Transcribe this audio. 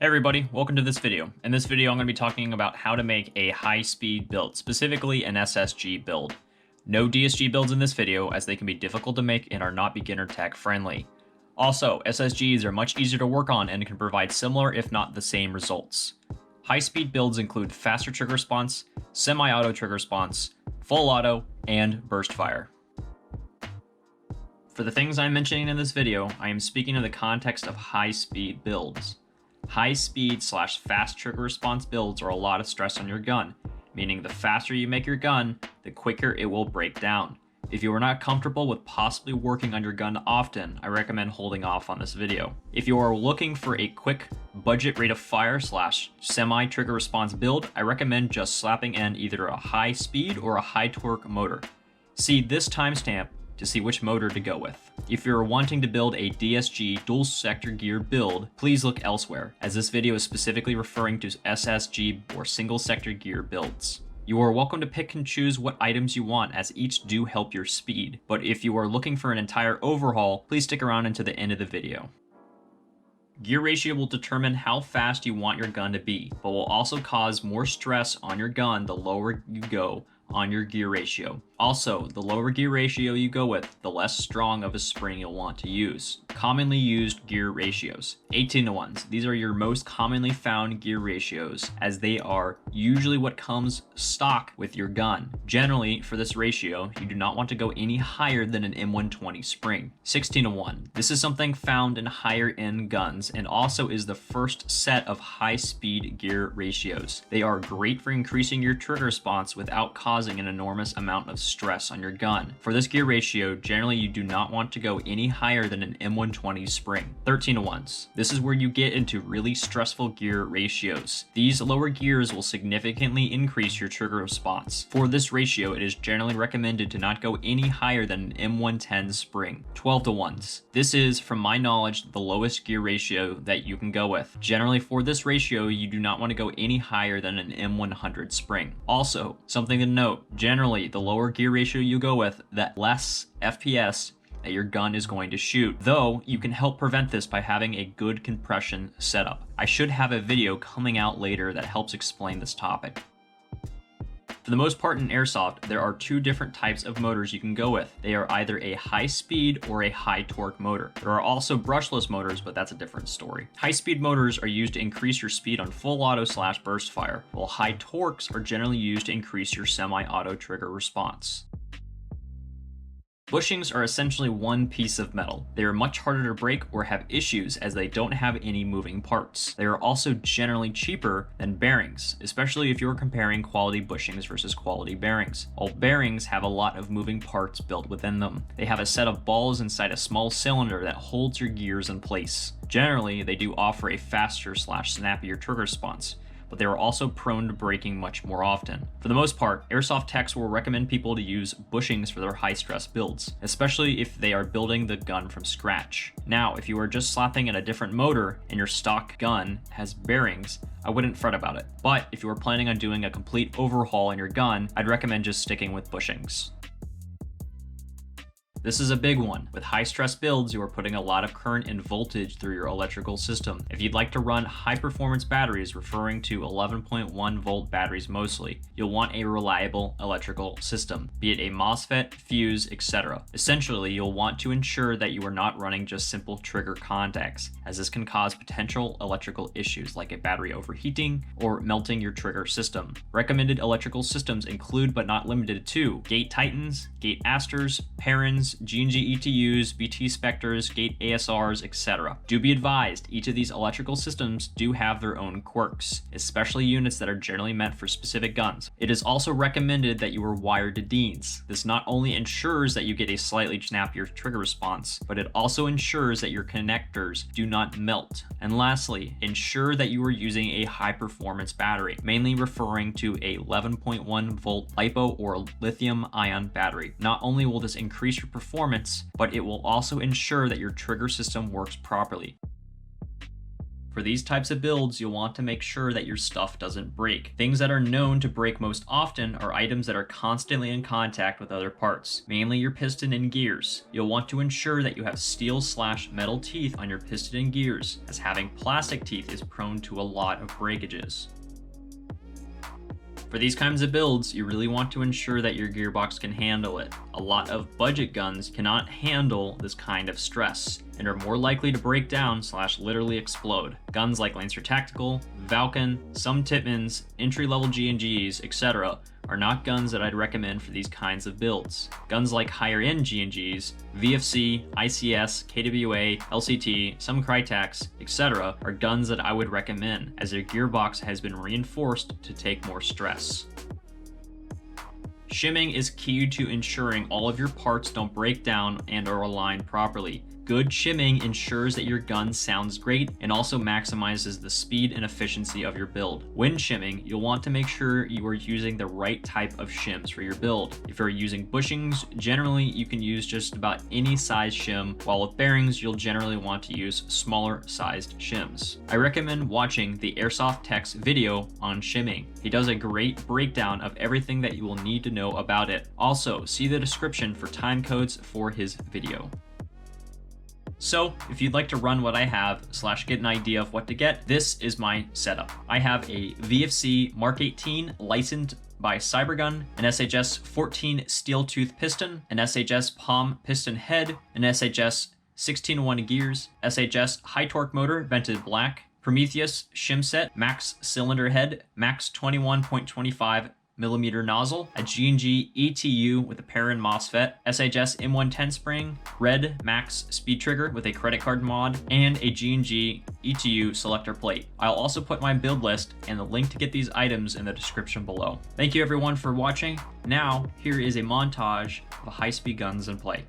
Hey everybody, welcome to this video. In this video, I'm going to be talking about how to make a high-speed build, specifically an SSG build. No DSG builds in this video, as they can be difficult to make and are not beginner tech friendly. Also, SSGs are much easier to work on and can provide similar if not the same results. High-speed builds include faster trigger response, semi-auto trigger response, full auto, and burst fire. For the things I'm mentioning in this video, I am speaking in the context of high-speed builds. High speed / fast trigger response builds are a lot of stress on your gun, meaning the faster you make your gun, the quicker it will break down. If you are not comfortable with possibly working on your gun often, I recommend holding off on this video. If you are looking for a quick budget rate of fire / semi trigger response build, I recommend just slapping in either a high speed or a high torque motor. See this timestamp to see which motor to go with. If you're wanting to build a DSG dual sector gear build, please look elsewhere, as this video is specifically referring to SSG or single sector gear builds. You are welcome to pick and choose what items you want, as each do help your speed, but if you are looking for an entire overhaul, please stick around until the end of the video. Gear ratio will determine how fast you want your gun to be, but will also cause more stress on your gun the lower you go on your gear ratio. Also, the lower gear ratio you go with, the less strong of a spring you'll want to use. Commonly used gear ratios: 18:1. These are your most commonly found gear ratios, as they are usually what comes stock with your gun. Generally, for this ratio, you do not want to go any higher than an M120 spring. 16:1. This is something found in higher end guns and also is the first set of high speed gear ratios. They are great for increasing your trigger response without causing an enormous amount of stress on your gun. For this gear ratio, generally you do not want to go any higher than an M120 spring. 13:1. This is where you get into really stressful gear ratios. These lower gears will significantly increase your trigger response. For this ratio, it is generally recommended to not go any higher than an M110 spring. 12:1. This is, from my knowledge, the lowest gear ratio that you can go with. Generally for this ratio, you do not want to go any higher than an M100 spring. Also, something to note, generally the lower gear ratio you go with, the less FPS that your gun is going to shoot, though you can help prevent this by having a good compression setup. I should have a video coming out later that helps explain this topic. For the most part in Airsoft, there are two different types of motors you can go with. They are either a high speed or a high torque motor. There are also brushless motors, but that's a different story. High speed motors are used to increase your speed on full auto / burst fire, while high torques are generally used to increase your semi-auto trigger response. Bushings are essentially one piece of metal. They are much harder to break or have issues as they don't have any moving parts. They are also generally cheaper than bearings, especially if you're comparing quality bushings versus quality bearings. While bearings have a lot of moving parts built within them. They have a set of balls inside a small cylinder that holds your gears in place. Generally, they do offer a faster / snappier trigger response, but they are also prone to breaking much more often. For the most part, Airsoft techs will recommend people to use bushings for their high stress builds, especially if they are building the gun from scratch. Now, if you are just slapping in a different motor and your stock gun has bearings, I wouldn't fret about it. But if you are planning on doing a complete overhaul in your gun, I'd recommend just sticking with bushings. This is a big one. With high stress builds, you are putting a lot of current and voltage through your electrical system. If you'd like to run high performance batteries, referring to 11.1 volt batteries mostly, you'll want a reliable electrical system, be it a Mosfet, fuse, etc. Essentially, you'll want to ensure that you are not running just simple trigger contacts, as this can cause potential electrical issues like a battery overheating or melting your trigger system. Recommended electrical systems include but not limited to Gate Titans, Gate Asters, Perrins, G&G ETUs, BT Spectres, Gate ASRs, etc. Do be advised, each of these electrical systems do have their own quirks, especially units that are generally meant for specific guns. It is also recommended that you are wired to Deans. This not only ensures that you get a slightly snappier trigger response, but it also ensures that your connectors do not melt. And lastly, ensure that you are using a high performance battery, mainly referring to a 11.1 volt LiPo or lithium ion battery. Not only will this increase your performance, but it will also ensure that your trigger system works properly. For these types of builds, you'll want to make sure that your stuff doesn't break. Things that are known to break most often are items that are constantly in contact with other parts, mainly your piston and gears. You'll want to ensure that you have steel/metal teeth on your piston and gears, as having plastic teeth is prone to a lot of breakages. For these kinds of builds, you really want to ensure that your gearbox can handle it. A lot of budget guns cannot handle this kind of stress and are more likely to break down/literally explode. Guns like Lancer Tactical, Valken, some Tippmans, entry-level G&Gs, etc. are not guns that I'd recommend for these kinds of builds. Guns like higher-end G&Gs, VFC, ICS, KWA, LCT, some Krytax, etc. are guns that I would recommend, as their gearbox has been reinforced to take more stress. Shimming is key to ensuring all of your parts don't break down and are aligned properly. Good shimming ensures that your gun sounds great and also maximizes the speed and efficiency of your build. When shimming, you'll want to make sure you are using the right type of shims for your build. If you're using bushings, generally you can use just about any size shim, while with bearings, you'll generally want to use smaller sized shims. I recommend watching the Airsoft Tech's video on shimming. He does a great breakdown of everything that you will need to know about it. Also, see the description for time codes for his video. So if you'd like to run what I have / get an idea of what to get, this is my setup. I have a VFC Mark 18 licensed by Cybergun, an SHS 14 steel tooth piston, an SHS palm piston head, an SHS 16-1 gears, SHS high torque motor vented black, Prometheus shim set, max cylinder head, max 21.25mm nozzle, a G&G ETU with a pair and Mosfet, SHS M110 spring, red max speed trigger with a credit card mod, and a G&G ETU selector plate. I'll also put my build list and the link to get these items in the description below. Thank you everyone for watching. Now, here is a montage of high-speed guns in play.